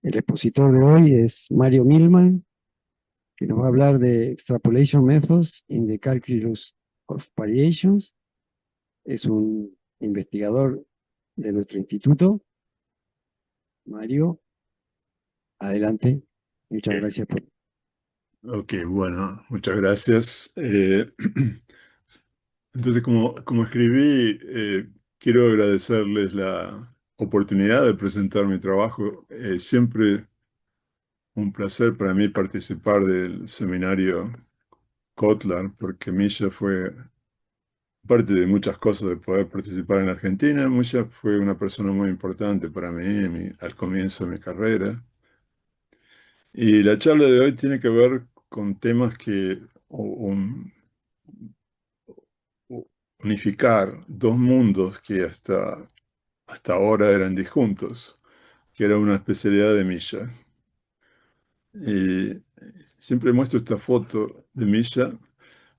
El expositor de hoy es Mario Milman, que nos va a hablar de Extrapolation Methods in the Calculus of Variations. Es un investigador de nuestro instituto. Mario, adelante. Muchas gracias por... Ok, bueno, muchas gracias. Entonces, como escribí, quiero agradecerles la oportunidad de presentar mi trabajo. Siempre un placer para mí participar del seminario Kotler, porque Misha fue parte de muchas cosas de poder participar en la Argentina. Misha fue una persona muy importante para mí al comienzo de mi carrera. Y la charla de hoy tiene que ver con temas que unificar dos mundos que hasta ahora eran disjuntos, que era una especialidad de Misha. Y siempre muestro esta foto de Misha,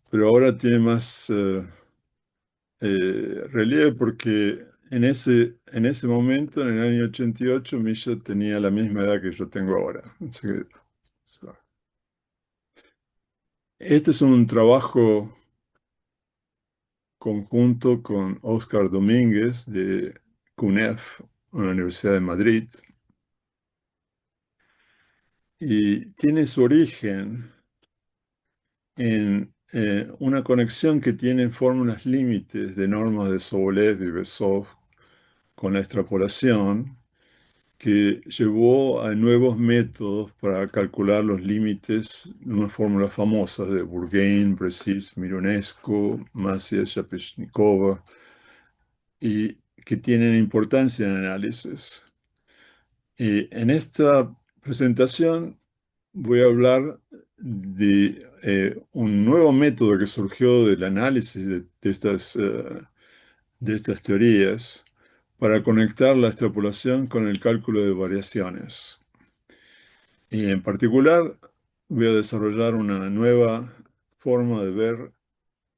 pero ahora tiene más relieve porque en ese momento, en el año 88, Misha tenía la misma edad que yo tengo ahora. Así que, este es un trabajo conjunto con Oscar Domínguez de CUNEF, una universidad de Madrid, y tiene su origen en una conexión que tienen fórmulas límites de normas de Sobolev y Besov con la extrapolación, que llevó a nuevos métodos para calcular los límites, unas fórmulas famosas de Bourgain, Brecis, Mironescu, Maciej, Shapeshnikova, y que tienen importancia en el análisis. Y en esta presentación voy a hablar de un nuevo método que surgió del análisis de estas teorías para conectar la extrapolación con el cálculo de variaciones. Y en particular voy a desarrollar una nueva forma de ver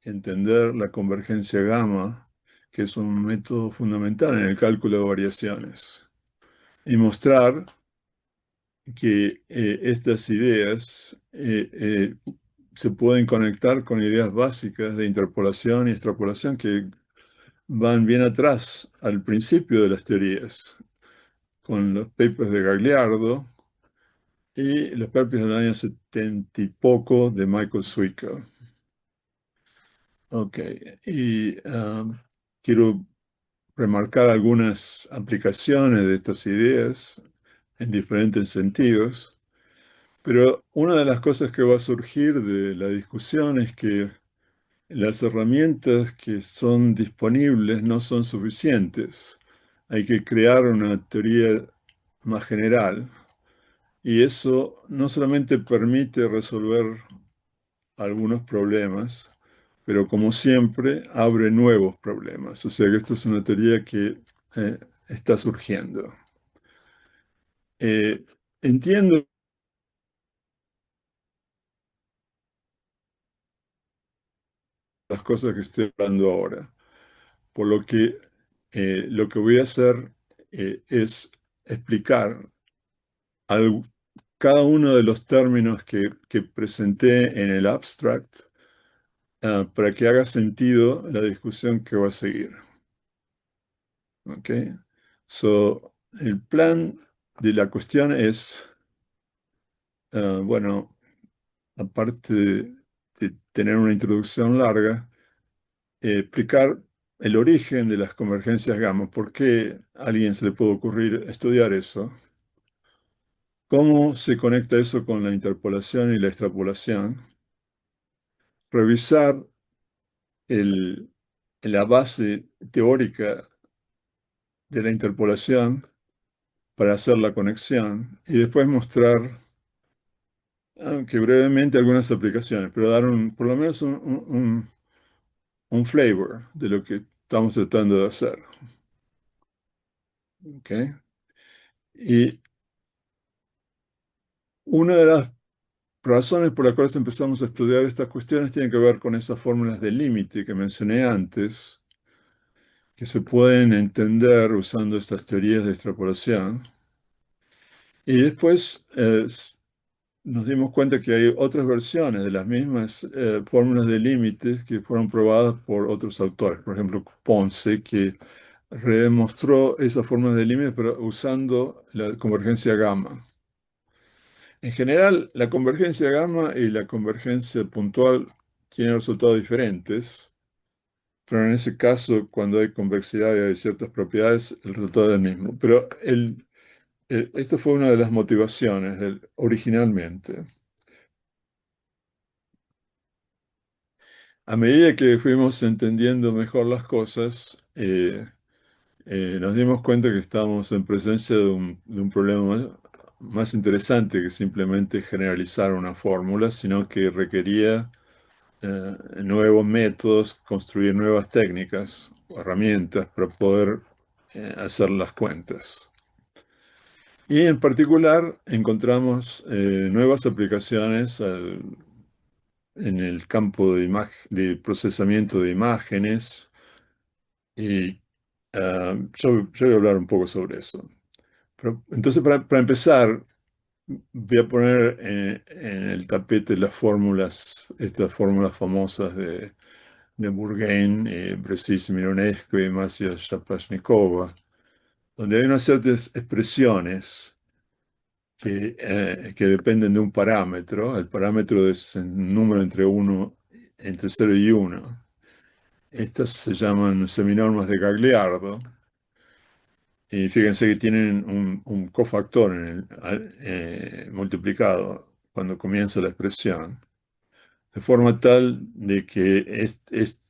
y entender la convergencia gamma, que es un método fundamental en el cálculo de variaciones, y mostrar que estas ideas se pueden conectar con ideas básicas de interpolación y extrapolación que van bien atrás, al principio de las teorías, con los papers de Gagliardo y los papers del año 70 y poco de Michael Zwicker. Ok, y quiero remarcar algunas aplicaciones de estas ideas en diferentes sentidos. Pero una de las cosas que va a surgir de la discusión es que las herramientas que son disponibles no son suficientes. Hay que crear una teoría más general y eso no solamente permite resolver algunos problemas, pero como siempre abre nuevos problemas. O sea que esto es una teoría que eh, está surgiendo. Eh, entiendo las cosas que estoy hablando ahora. Por lo que voy a hacer es explicar al- cada uno de los términos que presenté en el abstract, para que haga sentido la discusión que va a seguir. ¿Ok? So, el plan de la cuestión es, bueno, aparte de tener una introducción larga, explicar el origen de las convergencias gamma. ¿Por qué a alguien se le puede ocurrir estudiar eso? ¿Cómo se conecta eso con la interpolación y la extrapolación? Revisar el- la base teórica de la interpolación para hacer la conexión y después mostrar, aunque brevemente, algunas aplicaciones, pero dar por lo menos un flavor de lo que estamos tratando de hacer. ¿Ok? Y una de las razones por las cuales empezamos a estudiar estas cuestiones tiene que ver con esas fórmulas de límite que mencioné antes, que se pueden entender usando estas teorías de extrapolación. Y después nos dimos cuenta que hay otras versiones de las mismas fórmulas de límites que fueron probadas por otros autores. Por ejemplo, Ponce, que redemostró esas fórmulas de límites, pero usando la convergencia gamma. En general, la convergencia gamma y la convergencia puntual tienen resultados diferentes, pero en ese caso, cuando hay convexidad y hay ciertas propiedades, el resultado es el mismo. Pero esto fue una de las motivaciones originalmente. A medida que fuimos entendiendo mejor las cosas, nos dimos cuenta que estábamos en presencia de un problema más interesante que simplemente generalizar una fórmula, sino que requería nuevos métodos, construir nuevas técnicas o herramientas para poder hacer las cuentas. Y en particular encontramos nuevas aplicaciones en el campo de procesamiento de imágenes y yo voy a hablar un poco sobre eso. Entonces, para empezar, voy a poner en el tapete las fórmulas, estas fórmulas famosas de Bourgain, Bressis, Mironescu y Masya Shaprashnikova, donde hay unas ciertas expresiones que dependen de un parámetro. El parámetro es un número entre 0 y 1. Estas se llaman seminormas de Gagliardo. Y fíjense que tienen un cofactor multiplicado cuando comienza la expresión, de forma tal de que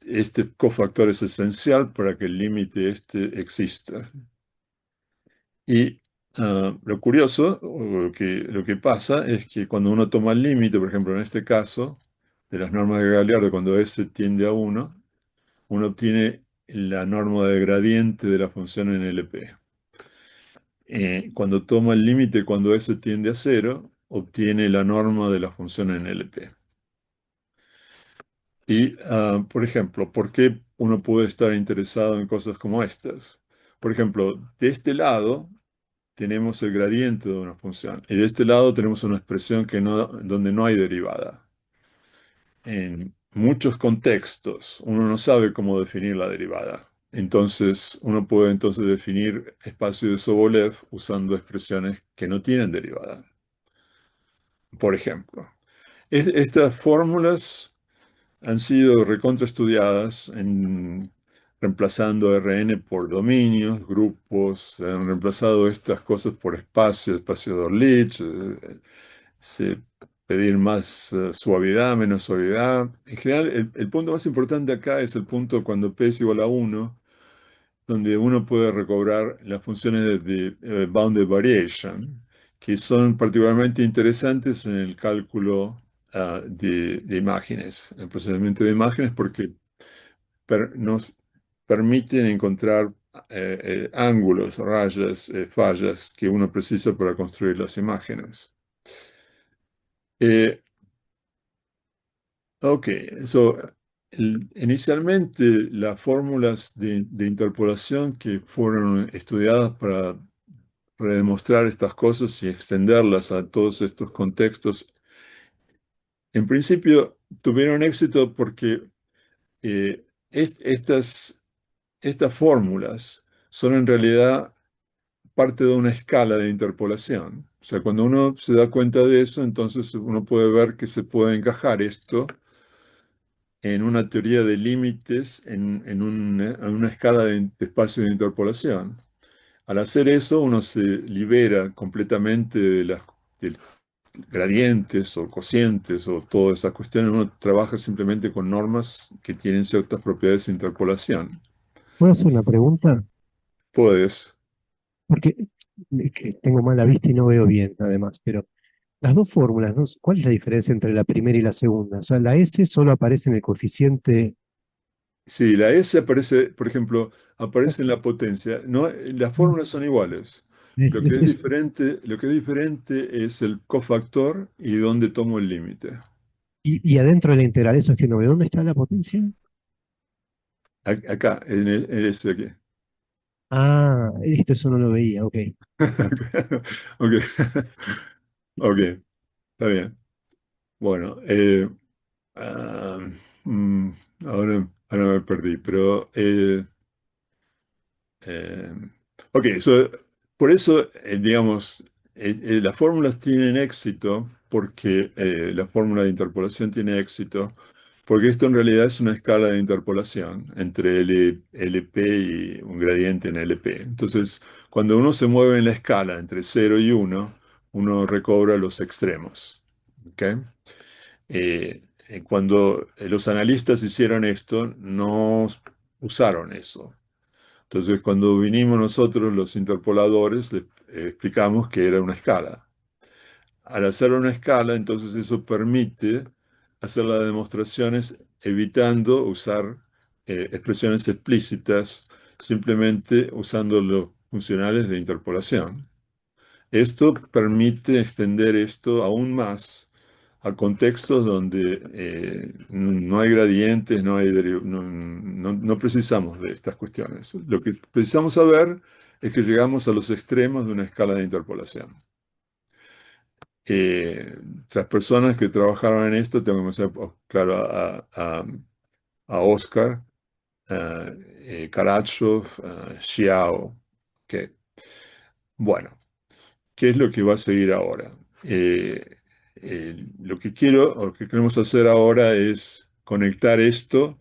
este cofactor es esencial para que el límite este exista. Y lo curioso, o lo que pasa, es que cuando uno toma el límite, por ejemplo, en este caso, de las normas de Galeardo, cuando S tiende a 1, uno obtiene la norma de gradiente de la función en LP. Cuando toma el límite cuando S tiende a 0, obtiene la norma de la función en LP. Y, por ejemplo, ¿por qué uno puede estar interesado en cosas como estas? Por ejemplo, de este lado tenemos el gradiente de una función y de este lado tenemos una expresión donde no hay derivada. En muchos contextos uno no sabe cómo definir la derivada. Entonces, uno puede entonces definir espacio de Sobolev usando expresiones que no tienen derivada. Por ejemplo, estas fórmulas han sido recontraestudiadas reemplazando Rn por dominios, grupos, han reemplazado estas cosas por espacio de Orlich, pedir más suavidad, menos suavidad. En general, el punto más importante acá es el punto cuando p es igual a 1, donde uno puede recobrar las funciones de bounded variation, que son particularmente interesantes en el cálculo de imágenes, en el procesamiento de imágenes, porque nos permiten encontrar ángulos, rayas, fallas que uno precisa para construir las imágenes. Eh, ok, inicialmente las fórmulas de interpolación que fueron estudiadas para demostrar estas cosas y extenderlas a todos estos contextos, en principio tuvieron éxito porque eh, estas fórmulas son en realidad parte de una escala de interpolación. O sea, cuando uno se da cuenta de eso, entonces uno puede ver que se puede encajar esto en una teoría de límites en una escala de espacio de interpolación. Al hacer eso, uno se libera completamente de gradientes o cocientes o todas esas cuestiones. Uno trabaja simplemente con normas que tienen ciertas propiedades de interpolación. ¿Puedo hacer una pregunta? Puedes, Porque que tengo mala vista y no veo bien, además, pero las dos fórmulas, ¿no? ¿Cuál es la diferencia entre la primera y la segunda? O sea, la S solo aparece en el coeficiente. sí, la S aparece, por ejemplo, aparece en la potencia. No, las fórmulas son iguales. Es, Lo que es- es es- diferente es el cofactor y dónde tomo el límite. y adentro de la integral, eso es que no ve. ¿Dónde está la potencia? Acá, en este de aquí. Ah, esto eso no lo veía, ok. Ok, ok, está bien. Bueno, ah, mm, ahora me perdí, pero Eh, ok, por eso, digamos, las fórmulas tienen éxito porque la fórmula de interpolación tiene éxito, porque esto en realidad es una escala de interpolación entre LP y un gradiente en LP. Entonces, cuando uno se mueve en la escala entre 0 y uno recobra los extremos. ¿Ok? Cuando los analistas hicieron esto, no usaron eso. Entonces, cuando vinimos nosotros, los interpoladores, les explicamos que era una escala. Al hacer una escala, entonces eso permite hacer las demostraciones evitando usar expresiones explícitas, simplemente usando los funcionales de interpolación. Esto permite extender esto aún más a contextos donde no hay gradientes, no precisamos de estas cuestiones. Lo que precisamos saber es que llegamos a los extremos de una escala de interpolación. Las personas que trabajaron en esto, tengo que mencionar, claro, a Oscar, Karachov, Xiao, que, bueno. ¿Qué es lo que va a seguir ahora? Lo que quiero o lo que queremos hacer ahora es conectar esto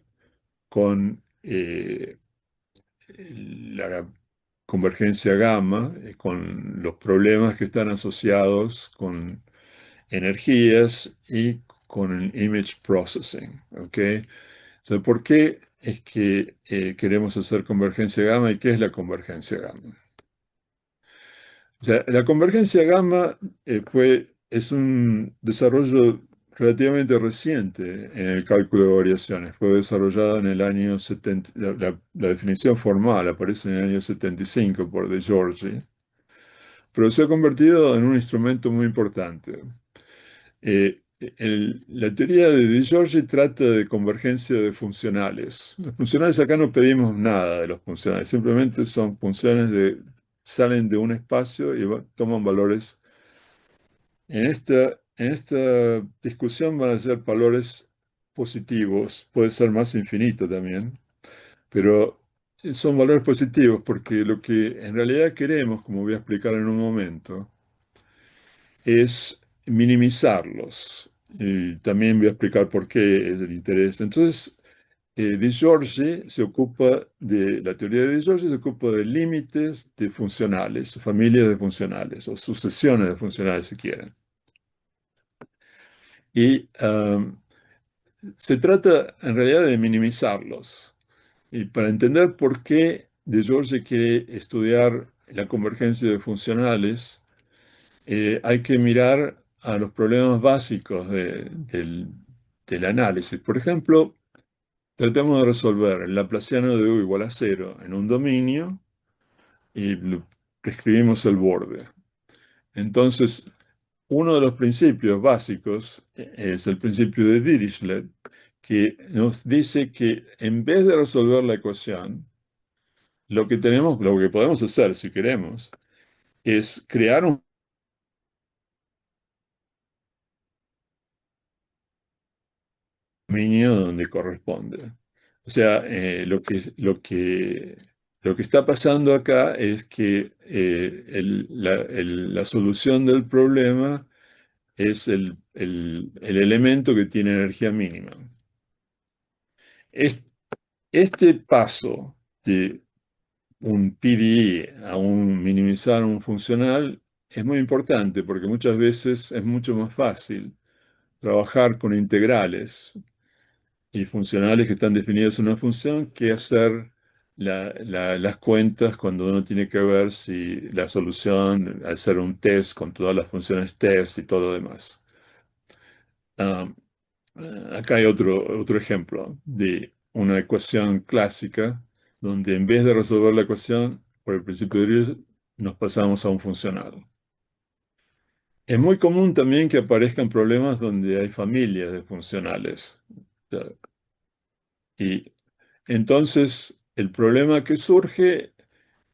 con la convergencia gamma, con los problemas que están asociados con energías y con el image processing. ¿Ok? O sea, ¿por qué es que queremos hacer convergencia gamma y qué es la convergencia gamma? O sea, la convergencia gamma es un desarrollo relativamente reciente en el cálculo de variaciones. Fue desarrollada en el año 70, la definición formal aparece en el año 75 por De Giorgi, pero se ha convertido en un instrumento muy importante. La teoría de De Giorgi trata de convergencia de funcionales. Los funcionales acá no pedimos nada de los funcionales, simplemente son funciones salen de un espacio y toman valores. En esta discusión van a ser valores positivos, puede ser más infinito también, pero son valores positivos porque lo que en realidad queremos, como voy a explicar en un momento, es minimizarlos. Y también voy a explicar por qué es el interés. Entonces, De Giorgi se ocupa la teoría de Giorgi se ocupa de límites de funcionales, familias de funcionales, o sucesiones de funcionales si quieren. Y se trata en realidad de minimizarlos. Y para entender por qué De Giorgi quiere estudiar la convergencia de funcionales, hay que mirar a los problemas básicos del análisis. Por ejemplo, tratemos de resolver el laplaciano de U igual a cero en un dominio y prescribimos el borde. Entonces, uno de los principios básicos es el principio de Dirichlet, que nos dice que en vez de resolver la ecuación, lo que podemos hacer si queremos, es crear un dominio donde corresponde. O sea, lo que está pasando acá es que la solución del problema es el elemento que tiene energía mínima. Es- Este paso de un PDE a un minimizar un funcional es muy importante porque muchas veces es mucho más fácil trabajar con integrales y funcionales que están definidos en una función que hacer las cuentas cuando uno tiene que ver si la solución, hacer un test con todas las funciones test y todo lo demás. Ah, Acá hay otro ejemplo de una ecuación clásica donde en vez de resolver la ecuación por el principio de Dirichlet, nos pasamos a un funcional. Es muy común también que aparezcan problemas donde hay familias de funcionales. Y entonces el problema que surge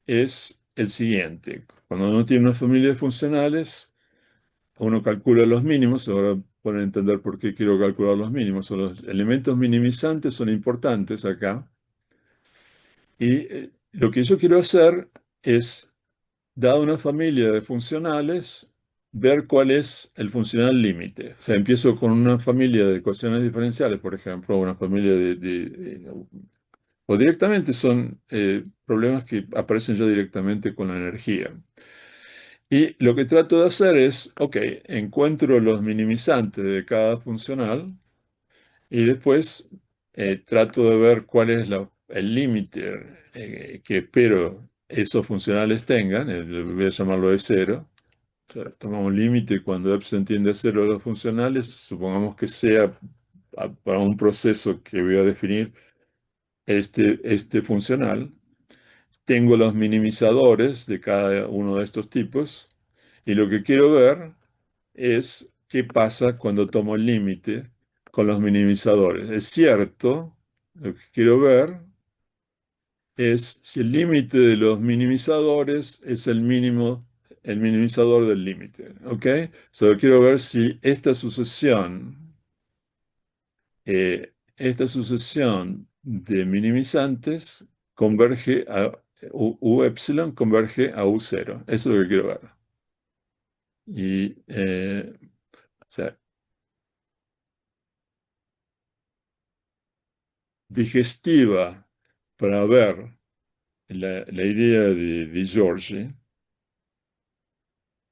es el siguiente. Cuando uno tiene una familia de funcionales, uno calcula los mínimos. Ahora pueden entender por qué quiero calcular los mínimos. Los elementos minimizantes son importantes acá. Y lo que yo quiero hacer es, dada una familia de funcionales, ver cuál es el funcional límite. O sea, empiezo con una familia de ecuaciones diferenciales, por ejemplo, una familia o directamente son problemas que aparecen ya directamente con la energía. Y lo que trato de hacer es, ok, encuentro los minimizantes de cada funcional y después trato de ver cuál es el límite que espero esos funcionales tengan. Voy a llamarlo de cero. O sea, tomamos un límite cuando epsilon tiende a cero de los funcionales, supongamos que sea para un proceso que voy a definir este funcional. Tengo los minimizadores de cada uno de estos tipos y lo que quiero ver es qué pasa cuando tomo el límite con los minimizadores. Es cierto, lo que quiero ver es si el límite de los minimizadores es el mínimo, el minimizador del límite. ¿Ok? Solo quiero ver si esta sucesión de minimizantes converge a U epsilon converge a U0. Eso es lo que quiero ver. Y, o sea, digestiva para ver la idea de Giorgi.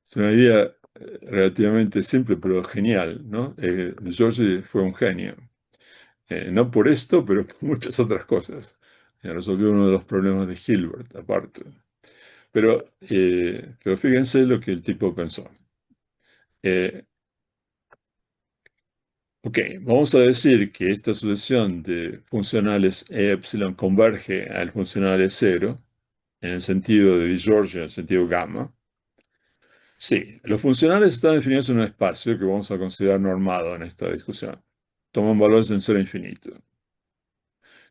Es una idea relativamente simple, pero genial, ¿no? Giorgi fue un genio. No por esto, pero por muchas otras cosas. Resolvió uno de los problemas de Hilbert, aparte. Pero fíjense lo que el tipo pensó. Eh, ok, vamos a decir que esta sucesión de funcionales E epsilon converge al funcional E0 en el sentido de Giorgi, en el sentido gamma. Sí, los funcionales están definidos en un espacio que vamos a considerar normado en esta discusión. Toman valores en cero infinito.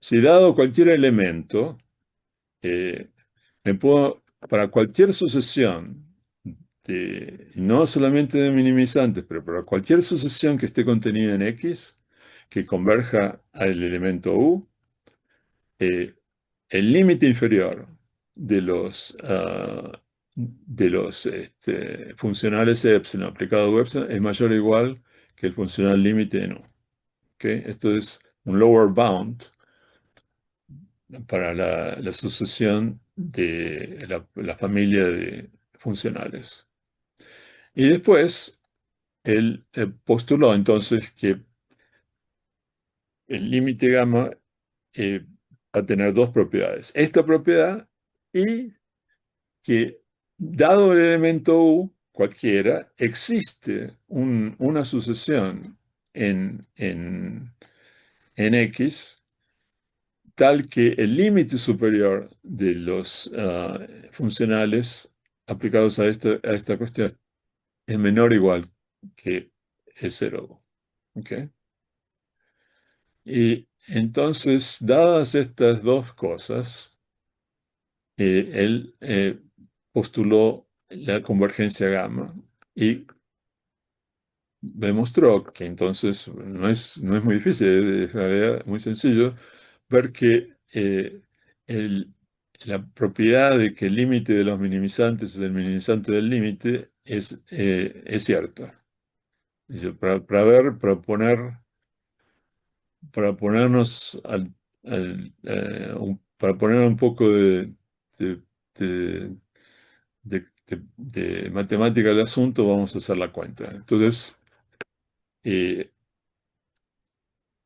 Si dado cualquier elemento, eh, para cualquier sucesión, y no solamente de minimizantes, pero para cualquier sucesión que esté contenida en X, que converja al elemento U, eh, el límite inferior de los funcionales epsilon aplicado a epsilon es mayor o igual que el funcional límite en U. ¿Okay? Esto es un lower bound para la sucesión de la familia de funcionales. Y después, él postuló entonces que el límite gamma va a tener dos propiedades. Esta propiedad y que, dado el elemento U, cualquiera, existe una sucesión en X tal que el límite superior de los funcionales aplicados a esta cuestión es menor o igual que el cero. ¿Ok? Y entonces, dadas estas dos cosas, él postuló la convergencia gamma y demostró que entonces no es muy difícil, es en realidad muy sencillo ver que la propiedad de que el límite de los minimizantes es el minimizante del límite es cierta. Para ponernos para poner un poco de, de- de matemática al asunto, vamos a hacer la cuenta. Entonces, eh,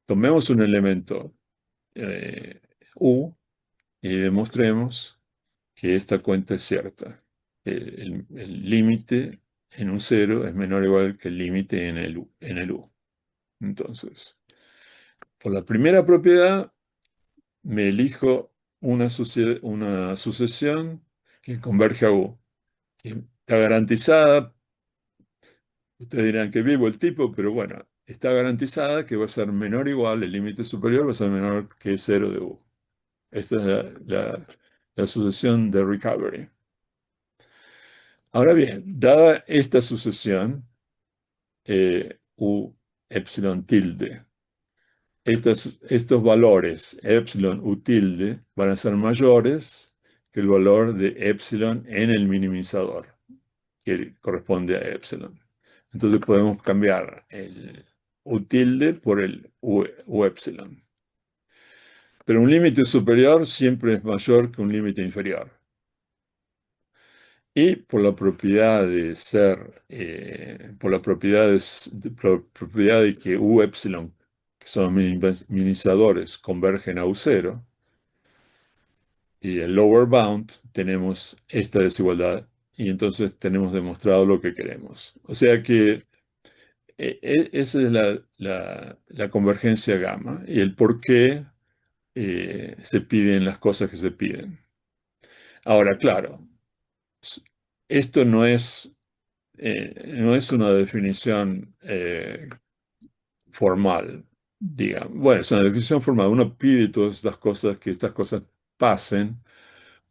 tomemos un elemento U y demostremos que esta cuenta es cierta. El límite en un cero es menor o igual que el límite en el U. Entonces, por la primera propiedad, me elijo una sucesión que converge a U, que está garantizada. Ustedes dirán que vivo el tipo, pero bueno, está garantizada que va a ser menor o igual, el límite superior va a ser menor que cero de U. Esta es la sucesión de recovery. Ahora bien, dada esta sucesión, U epsilon tilde, estos valores epsilon U tilde van a ser mayores que el valor de epsilon en el minimizador, que corresponde a epsilon. Entonces podemos cambiar el U tilde por el U epsilon. Pero un límite superior siempre es mayor que un límite inferior. Y por la propiedad de ser, por la propiedad de que U epsilon, que son los minimizadores, convergen a U0, y el lower bound, tenemos esta desigualdad. Y entonces tenemos demostrado lo que queremos. O sea que esa es la convergencia gamma y el por qué se piden las cosas que se piden. Ahora, claro, esto no es una definición formal, digamos. Bueno, es una definición formal. Uno pide todas estas cosas, que estas cosas pasen,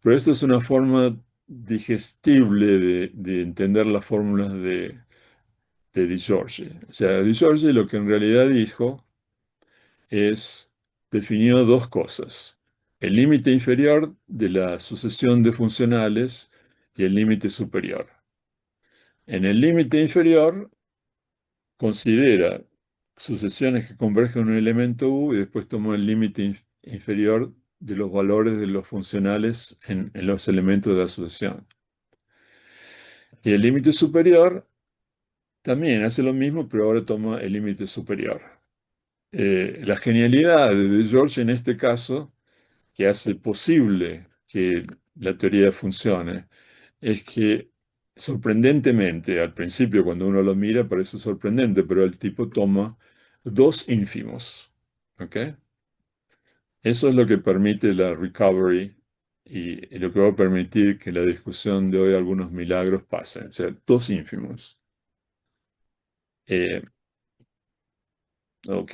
pero esto es una forma digestible de entender las fórmulas de Di Giorgi. O sea, Di Giorgi lo que en realidad dijo definió dos cosas: el límite inferior de la sucesión de funcionales y el límite superior. En el límite inferior considera sucesiones que convergen en un elemento U y después toma el límite inferior de los valores de los funcionales en los elementos de la sucesión. Y el límite superior también hace lo mismo, pero ahora toma el límite superior. La genialidad de George en este caso, que hace posible que la teoría funcione, es que sorprendentemente, al principio cuando uno lo mira parece sorprendente, pero el tipo toma dos ínfimos. ¿Ok? Eso es lo que permite la recovery y lo que va a permitir que la discusión de hoy algunos milagros pasen. O sea, dos ínfimos. Ok.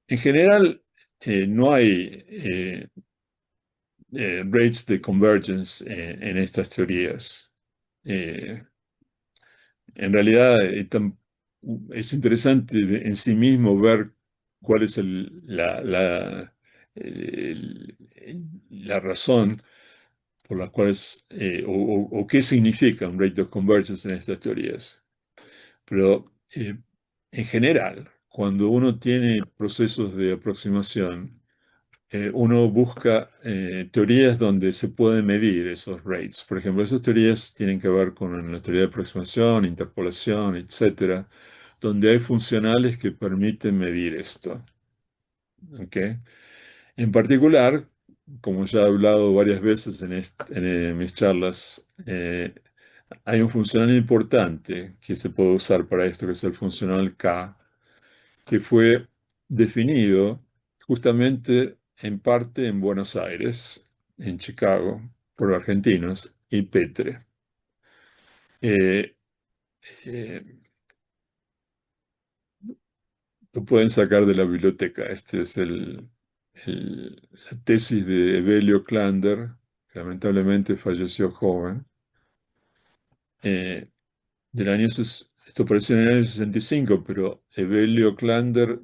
En general, no hay rates de convergence en estas teorías. Eh, en realidad, es interesante en sí mismo ver cuál es el- la razón por las cuales, o qué significa un rate of convergence en estas teorías. Pero en general, cuando uno tiene procesos de aproximación, uno busca teorías donde se pueden medir esos rates. Por ejemplo, esas teorías tienen que ver con la teoría de aproximación, interpolación, etcétera, donde hay funcionales que permiten medir esto. ¿Ok? En particular, como ya he hablado varias veces en mis charlas, hay un funcional importante que se puede usar para esto, que es el funcional K, que fue definido justamente en parte en Buenos Aires, en Chicago, por argentinos, y Petre. Eh, eh, lo pueden sacar de la biblioteca. Este es la tesis de Evelio Klander, que lamentablemente falleció joven. eh, Esto apareció en el año 65, pero Evelio Klander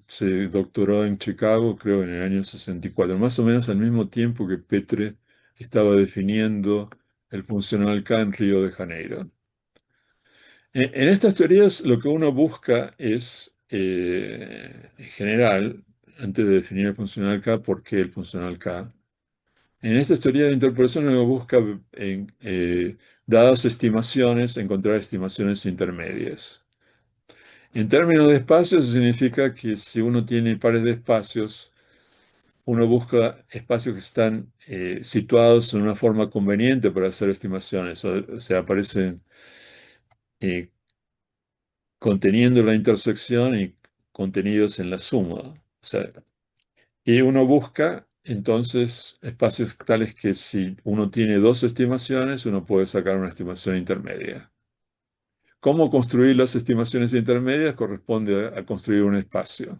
se doctoró en Chicago, creo, en el año 64, más o menos al mismo tiempo que Petre estaba definiendo el funcional K en Río de Janeiro. En estas teorías lo que uno busca es, en general, antes de definir el funcional K, ¿por qué el funcional K? En estas teorías de interpolación uno busca, dadas estimaciones, encontrar estimaciones intermedias. En términos de espacios, eso significa que si uno tiene pares de espacios, uno busca espacios que están situados en una forma conveniente para hacer estimaciones, o sea, aparecen eh, conteniendo la intersección y contenidos en la suma. O sea, y uno busca entonces espacios tales que si uno tiene dos estimaciones, uno puede sacar una estimación intermedia. ¿Cómo construir las estimaciones intermedias? Corresponde a construir un espacio.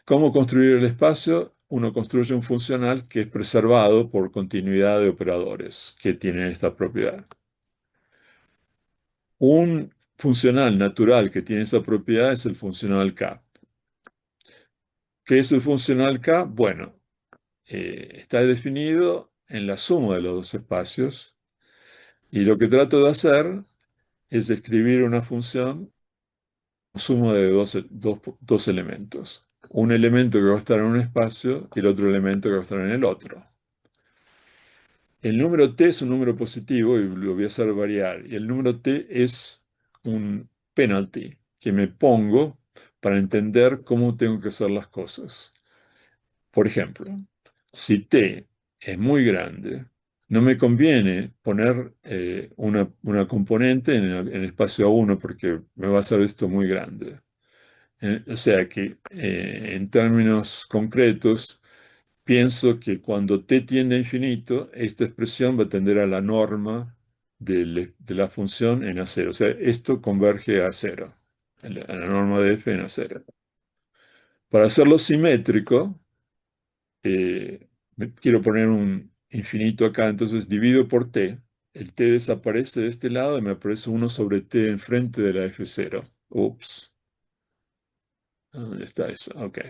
¿Cómo construir el espacio? uno construye un funcional que es preservado por continuidad de operadores que tienen esta propiedad. Un funcional natural que tiene esa propiedad es el funcional K. ¿Qué es el funcional K? Bueno, está definido en la suma de los dos espacios y lo que trato de hacer es escribir una función suma de dos elementos. Un elemento que va a estar en un espacio y el otro elemento que va a estar en el otro. El número t es un número positivo y lo voy a hacer variar. Y el número t es un penalty que me pongo para entender cómo tengo que hacer las cosas. Por ejemplo, si t es muy grande, no me conviene poner una componente en el espacio A1 porque me va a hacer esto muy grande. O sea que en términos concretos, pienso que cuando t tiende a infinito, esta expresión va a tender a la norma de la función en A0. O sea, esto converge a cero, a la norma de f en A0. Para hacerlo simétrico, quiero poner un infinito acá, entonces divido por t. El t desaparece de este lado y me aparece 1 sobre t enfrente de la f0. Ups. ¿Dónde está eso? Ok.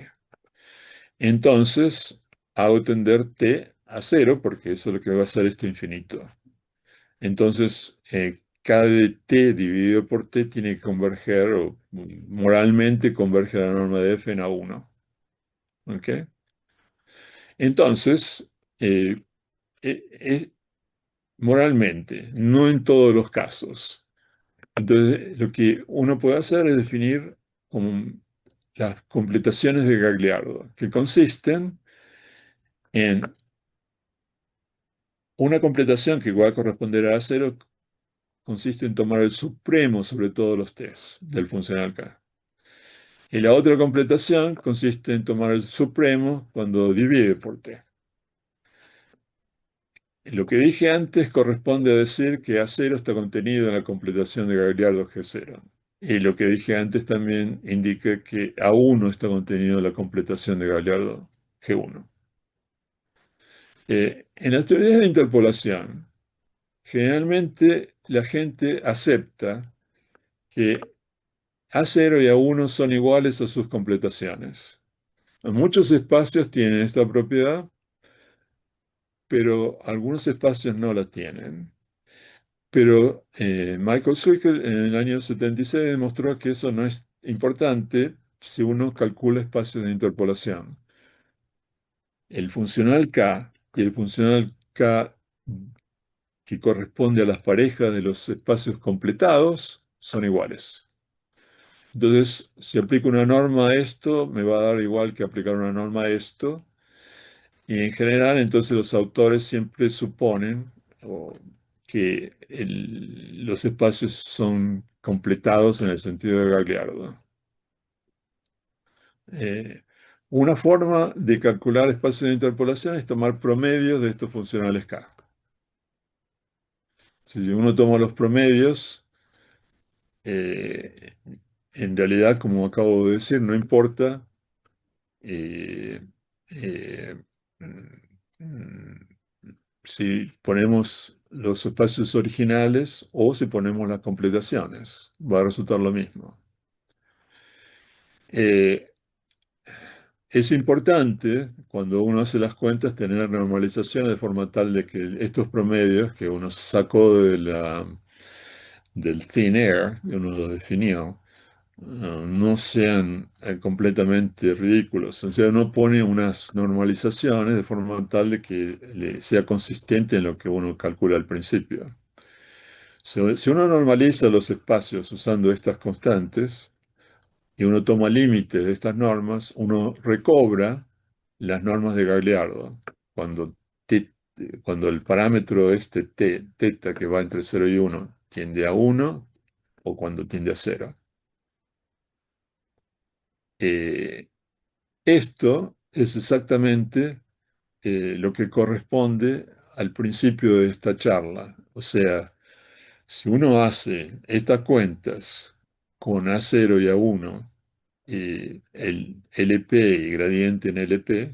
Entonces, hago tender t a cero, porque eso es lo que va a hacer esto infinito. Entonces, cada t dividido por t tiene que converger, o moralmente converge a la norma de f en A1. ¿Ok? Entonces, eh, moralmente, no en todos los casos. Entonces, lo que uno puede hacer es definir como las completaciones de Gagliardo, que consisten en una completación que va a corresponder a cero, consiste en tomar el supremo sobre todos los t's del funcional K. Y la otra completación consiste en tomar el supremo cuando divide por t. Lo que dije antes corresponde a decir que A0 está contenido en la completación de Gagliardo G0. Y lo que dije antes también indica que A1 está contenido en la completación de Gagliardo G1. En las teorías de interpolación, generalmente la gente acepta que A0 y A1 son iguales a sus completaciones. Muchos espacios tienen esta propiedad, pero algunos espacios no la tienen. Pero Michael Zwicker en el año 76 demostró que eso no es importante si uno calcula espacios de interpolación. El funcional K y el funcional K que corresponde a las parejas de los espacios completados son iguales. Entonces, si aplico una norma a esto, me va a dar igual que aplicar una norma a esto. Y en general, entonces los autores siempre suponen que los espacios son completados en el sentido de Gagliardo. Eh, una forma de calcular espacios de interpolación es tomar promedios de estos funcionales K. Si uno toma los promedios, eh, en realidad, como acabo de decir, no importa eh, eh, mm, si ponemos los espacios originales o si ponemos las completaciones, va a resultar lo mismo. Eh, es importante, cuando uno hace las cuentas, tener normalizaciones de forma tal de que estos promedios que uno sacó del thin air, que uno los definió, no sean completamente ridículos. O sea, uno pone unas normalizaciones de forma tal de que sea consistente en lo que uno calcula al principio. Si uno normaliza los espacios usando estas constantes y uno toma límites de estas normas, uno recobra las normas de Gagliardo. Cuando, cuando el parámetro este teta que va entre 0 y 1 tiende a 1 o cuando tiende a 0. Esto es exactamente lo que corresponde al principio de esta charla. O sea, si uno hace estas cuentas con A0 y A1, y el LP y gradiente en LP,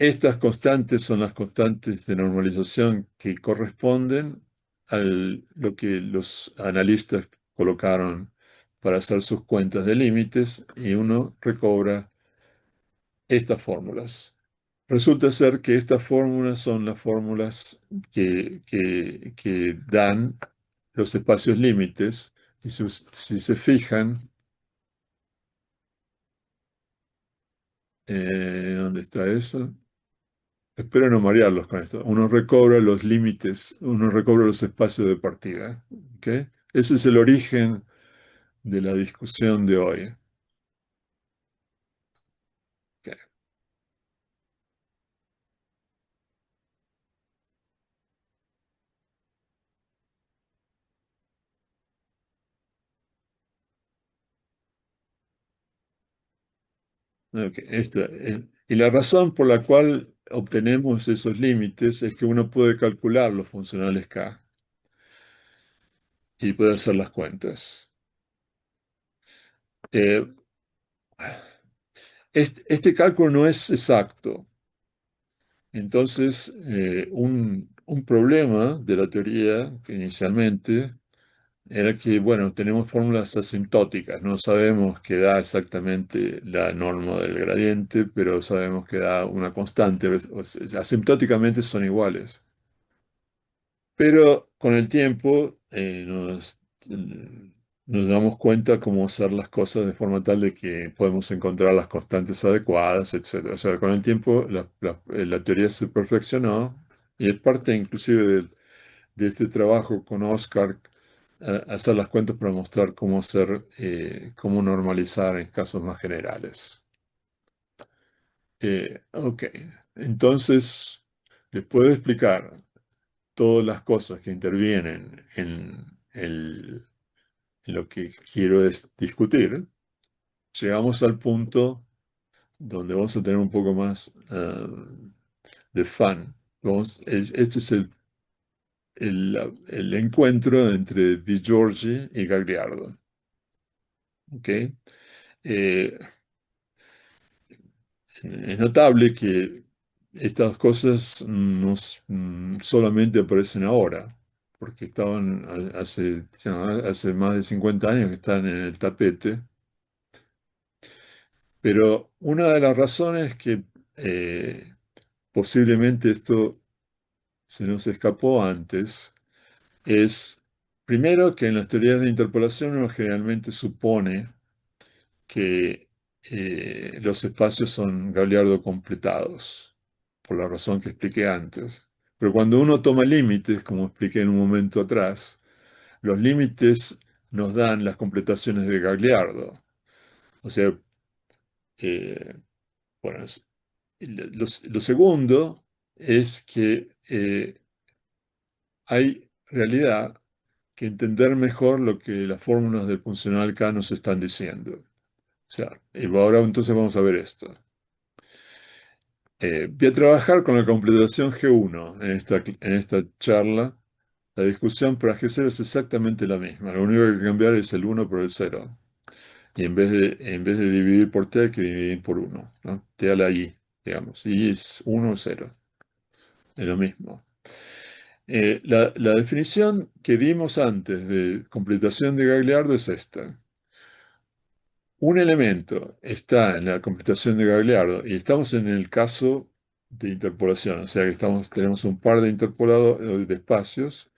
Estas constantes son las constantes de normalización que corresponden a lo que los analistas colocaron para hacer sus cuentas de límites y uno recobra estas fórmulas. Resulta ser que estas fórmulas son las fórmulas que dan los espacios límites y si se fijan, ¿dónde está eso? Espero no marearlos con esto. Uno recobra los límites, uno recobra los espacios de partida. ¿Ok? Ese es el origen de la discusión de hoy. Ok. Ok, y la razón por la cual obtenemos esos límites es que uno puede calcular los funcionales K y puede hacer las cuentas. Eh, este cálculo no es exacto. Entonces, un problema de la teoría que inicialmente era que, bueno, tenemos fórmulas asintóticas, no sabemos qué da exactamente la norma del gradiente, pero sabemos que da una constante, o sea, asintóticamente son iguales. Pero con el tiempo nos damos cuenta cómo hacer las cosas de forma tal de que podemos encontrar las constantes adecuadas, etc. O sea, con el tiempo la teoría se perfeccionó y es parte inclusive de este trabajo con Oscar, hacer las cuentas para mostrar cómo hacer, cómo normalizar en casos más generales. Ok, entonces, después de explicar todas las cosas que intervienen en lo que quiero discutir, llegamos al punto donde vamos a tener un poco más de fun. Este es el encuentro entre Di Giorgi y Gagliardo. ¿Ok? Eh, es notable que estas cosas no solamente aparecen ahora, porque estaban hace más de 50 años que están en el tapete, pero una de las razones que posiblemente esto se nos escapó antes es, primero, que en las teorías de interpolación uno generalmente supone que los espacios son Gagliardo completados, por la razón que expliqué antes. Pero cuando uno toma límites, como expliqué en un momento atrás, los límites nos dan las completaciones de Gagliardo. O sea, eh, bueno, lo segundo es que hay realidad que entender mejor lo que las fórmulas del funcional K nos están diciendo. O sea, y ahora entonces vamos a ver esto. Voy a trabajar con la completación G1 en esta charla. La discusión para G0 es exactamente la misma. Lo único que hay que cambiar es el 1 por el 0. Y en vez de dividir por t, hay que dividir por 1, ¿no? T a la i, digamos. Y es 1 o 0. Es lo mismo. La definición que dimos antes de completación de Gagliardo es esta. Un elemento está en la completación de Gagliardo y estamos en el caso de interpolación, o sea que tenemos un par de interpolados de espacios,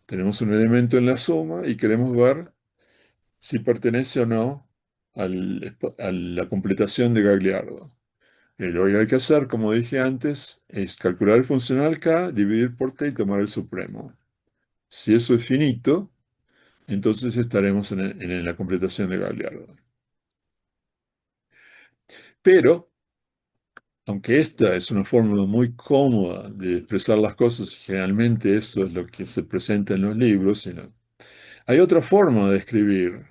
tenemos un elemento en la suma y queremos ver si pertenece o no a la completación de Gagliardo. Lo que hay que hacer, como dije antes, es calcular el funcional K, dividir por T y tomar el supremo. Si eso es finito, entonces estaremos en la completación de Gagliardo. Pero aunque esta es una fórmula muy cómoda de expresar las cosas, y generalmente eso es lo que se presenta en los libros, hay otra forma de escribir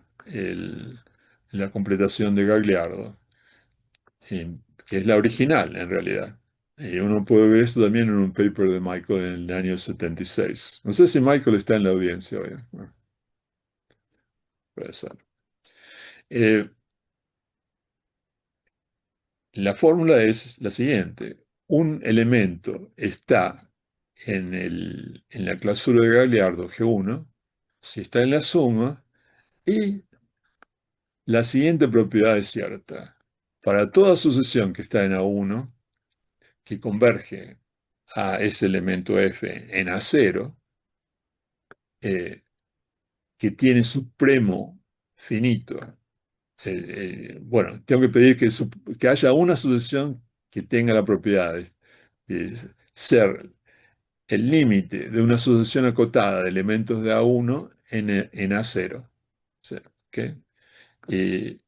la completación de Gagliardo, que es la original en realidad. Y uno puede ver esto también en un paper de Michael en el año 76. No sé si Michael está en la audiencia hoy. Bueno, puede ser. Eh, la fórmula es la siguiente. un elemento está en la cláusula de Gagliardo G1, si está en la suma, y la siguiente propiedad es cierta. Para toda sucesión que está en A1, que converge a ese elemento F en A0, eh, que tiene supremo finito, bueno, tengo que pedir que haya una sucesión que tenga la propiedad de ser el límite de una sucesión acotada de elementos de A1 en A0. O sea, ¿ok? Y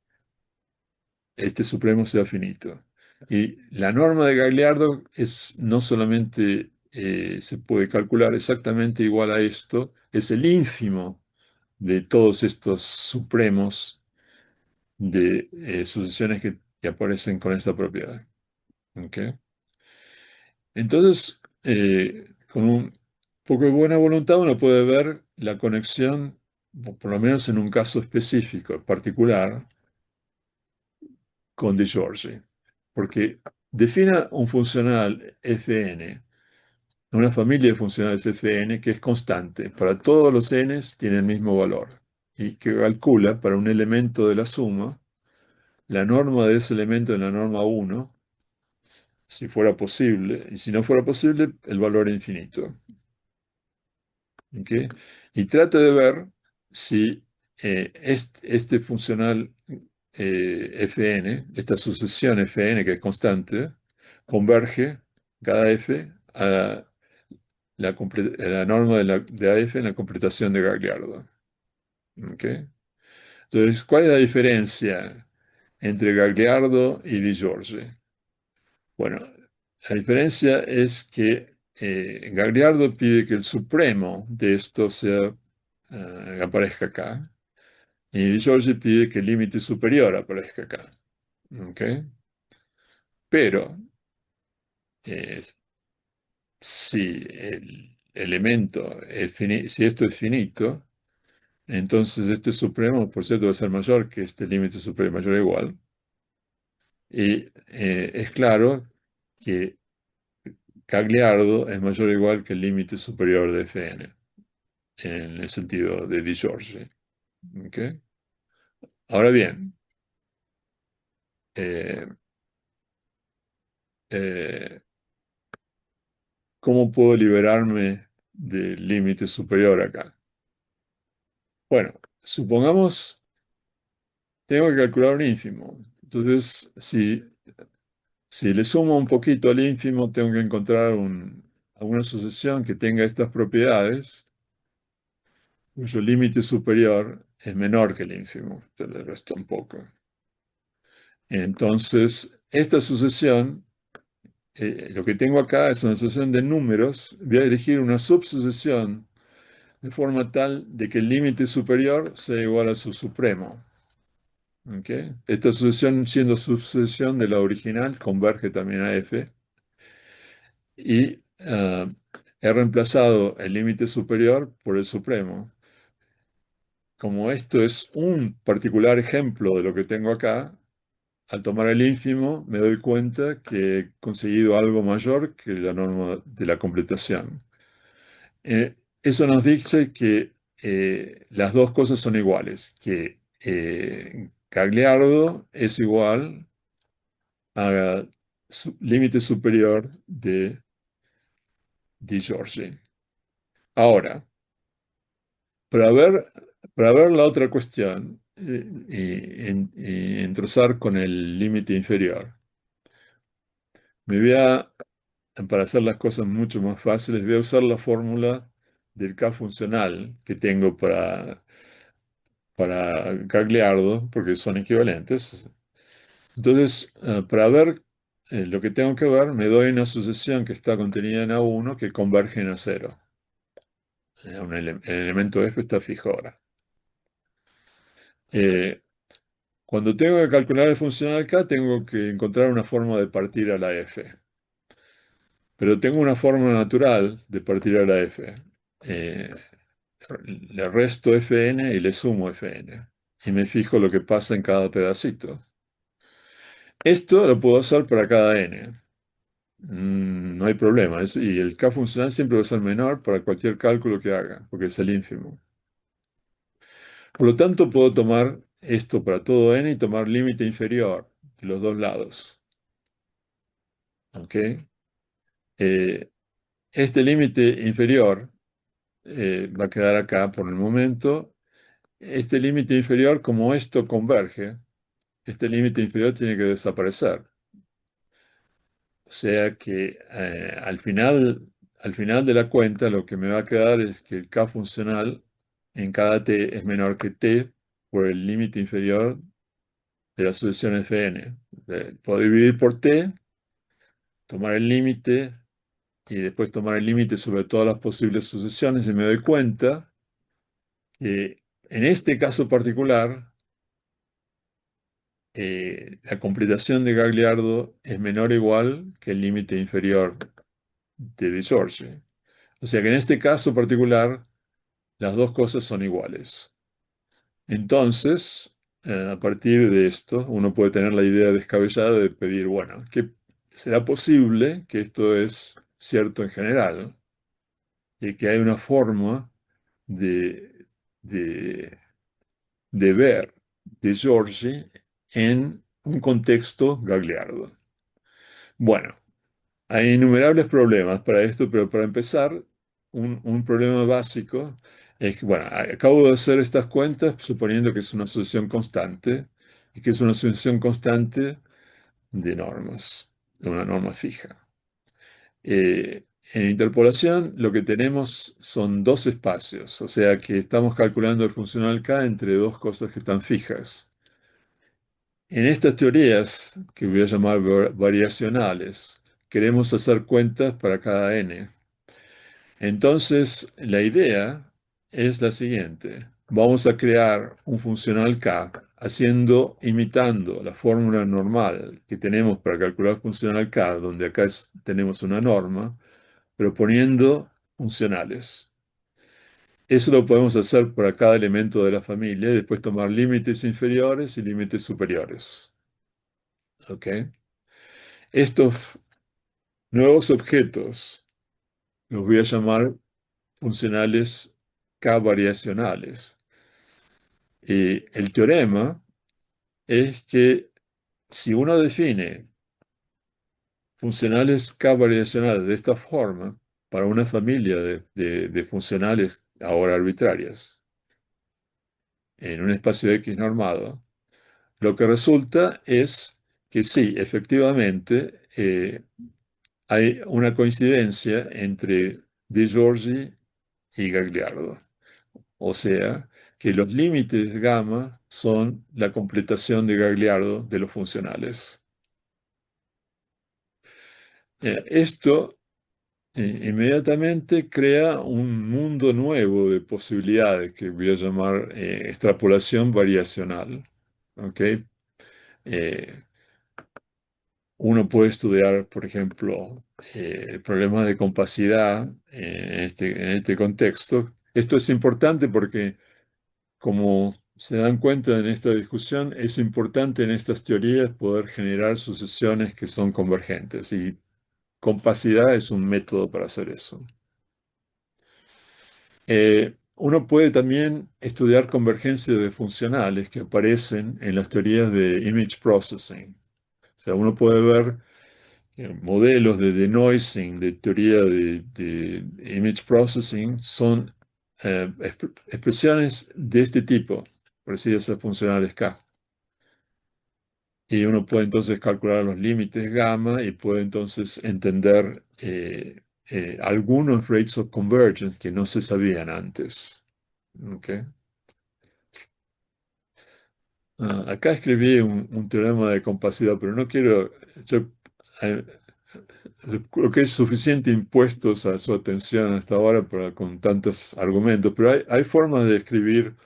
este supremo sea finito. Y la norma de Gagliardo es no solamente se puede calcular exactamente igual a esto, es el ínfimo de todos estos supremos de sucesiones que aparecen con esta propiedad. ¿Ok? Entonces, con un poco de buena voluntad uno puede ver la conexión, por lo menos en un caso específico, particular, con Di Giorgi. Porque defina un funcional Fn, una familia de funcionales Fn que es constante. Para todos los n's tiene el mismo valor. Y que calcula para un elemento de la suma la norma de ese elemento en la norma 1, si fuera posible, y si no fuera posible, el valor infinito. ¿Okay? Y trata de ver si este funcional Fn, esta sucesión Fn que es constante, converge cada f a a la norma de AF en la completación de Gagliardo. ¿Okay? Entonces, ¿cuál es la diferencia entre Gagliardo y Di Giorgi? Bueno, la diferencia es que Gagliardo pide que el supremo de esto aparezca acá, y Di Giorgi pide que el límite superior aparezca acá. ¿Ok? Pero eh, si el elemento si esto es finito, entonces este supremo, por cierto, va a ser mayor que este límite superior mayor o igual. Y es claro que Cagliardo es mayor o igual que el límite superior de Fn, en el sentido de Di Giorgi. ¿Ok? Ahora bien, eh, eh, ¿cómo puedo liberarme del límite superior acá? Bueno, supongamos, tengo que calcular un ínfimo. Entonces, si le sumo un poquito al ínfimo, tengo que encontrar alguna sucesión que tenga estas propiedades, cuyo límite superior es menor que el ínfimo, se le resta un poco. Entonces, esta sucesión, lo que tengo acá es una sucesión de números. Voy a elegir una subsucesión de forma tal de que el límite superior sea igual a su supremo. ¿Okay? Esta sucesión, siendo subsucesión de la original, converge también a f. Y he reemplazado el límite superior por el supremo. Como esto es un particular ejemplo de lo que tengo acá, al tomar el ínfimo me doy cuenta que he conseguido algo mayor que la norma de la completación. Eso nos dice que las dos cosas son iguales, que Cagliardo es igual a límite superior de Di Giorgi. Ahora, para ver, para ver la otra cuestión y entrozar con el límite inferior, para hacer las cosas mucho más fáciles, voy a usar la fórmula del K funcional que tengo para Cagliardo, porque son equivalentes. Entonces, para ver lo que tengo que ver, me doy una sucesión que está contenida en A1 que converge en A0. El elemento F está fijo ahora. Cuando tengo que calcular el funcional K, tengo que encontrar una forma de partir a la F. Pero tengo una forma natural de partir a la F. Eh, Le resto Fn y le sumo Fn. Y me fijo lo que pasa en cada pedacito. Esto lo puedo hacer para cada n. no hay problema. Y el K funcional siempre va a ser menor para cualquier cálculo que haga, porque es el ínfimo. Por lo tanto, puedo tomar esto para todo n y tomar límite inferior de los dos lados. ¿Ok? Eh, este límite inferior va a quedar acá por el momento. Este límite inferior, como esto converge, este límite inferior tiene que desaparecer. O sea que al final de la cuenta lo que me va a quedar es que el K funcional en cada t es menor que t por el límite inferior de la sucesión Fn. Puedo dividir por t, tomar el límite y después tomar el límite sobre todas las posibles sucesiones y me doy cuenta que en este caso particular la completación de Gagliardo es menor o igual que el límite inferior de Giorgi. O sea que en este caso particular las dos cosas son iguales. Entonces, a partir de esto, uno puede tener la idea descabellada de pedir, bueno, ¿qué será posible que esto es cierto en general? Y que hay una forma de, de, de ver de Giorgi en un contexto gagliardo. Bueno, hay innumerables problemas para esto, pero para empezar, un problema básico es que, bueno, acabo de hacer estas cuentas suponiendo que es una sucesión constante y que es una sucesión constante de normas, de una norma fija. En interpolación lo que tenemos son dos espacios, o sea que estamos calculando el funcional K entre dos cosas que están fijas. En estas teorías, que voy a llamar variacionales, queremos hacer cuentas para cada n. Entonces, la idea es la siguiente. Vamos a crear un funcional K imitando la fórmula normal que tenemos para calcular funcional K, donde acá tenemos una norma, pero poniendo funcionales. Eso lo podemos hacer para cada elemento de la familia y después tomar límites inferiores y límites superiores. ¿Ok? Estos nuevos objetos los voy a llamar funcionales K variacionales. Y el teorema es que si uno define funcionales K variacionales de esta forma para una familia de funcionales ahora arbitrarias en un espacio X normado, lo que resulta es que sí, efectivamente, hay una coincidencia entre De Giorgi y Gagliardo. O sea, que los límites gamma son la completación de Gagliardo de los funcionales. Esto inmediatamente crea un mundo nuevo de posibilidades que voy a llamar extrapolación variacional. ¿Ok? Eh, Uno puede estudiar, por ejemplo, problemas de compacidad en este contexto. Esto es importante porque, como se dan cuenta en esta discusión, es importante en estas teorías poder generar sucesiones que son convergentes y compacidad es un método para hacer eso. Uno puede también estudiar convergencias de funcionales que aparecen en las teorías de image processing. O sea, uno puede ver modelos de denoising, de teoría de image processing, son expresiones de este tipo, parecidas a funcionales K. Y uno puede entonces calcular los límites gamma y puede entonces entender algunos rates of convergence que no se sabían antes. ¿Okay? Acá escribí un teorema de compacidad, pero no quiero... eh, creo que es suficiente impuestos a su atención hasta ahora con tantos argumentos, pero hay formas de escribir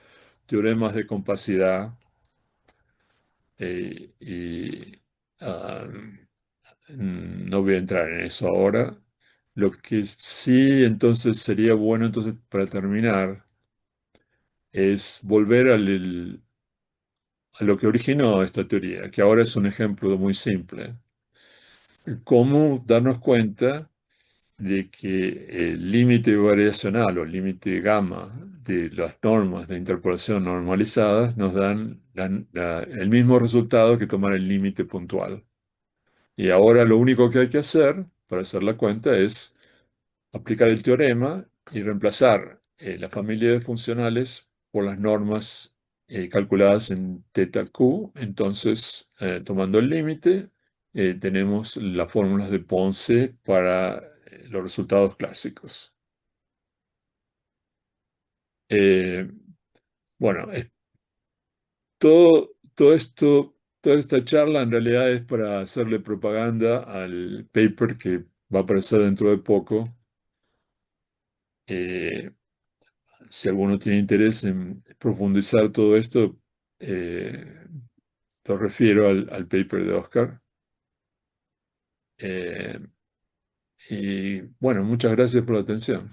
teoremas de compacidad y ah, no voy a entrar en eso ahora. Lo que sí entonces sería bueno entonces para terminar es volver a lo que originó esta teoría, que ahora es un ejemplo muy simple. cómo darnos cuenta de que el límite variacional o límite gamma de las normas de interpolación normalizadas nos dan el mismo resultado que tomar el límite puntual. Y ahora lo único que hay que hacer para hacer la cuenta es aplicar el teorema y reemplazar la familia de funcionales por las normas calculadas en θ q. Entonces, tomando el límite, tenemos las fórmulas de Ponce para los resultados clásicos. Eh, bueno, todo esto, toda esta charla en realidad es para hacerle propaganda al paper que va a aparecer dentro de poco. Eh, si alguno tiene interés en profundizar todo esto, eh, lo refiero al paper de Oscar. Y bueno, muchas gracias por la atención.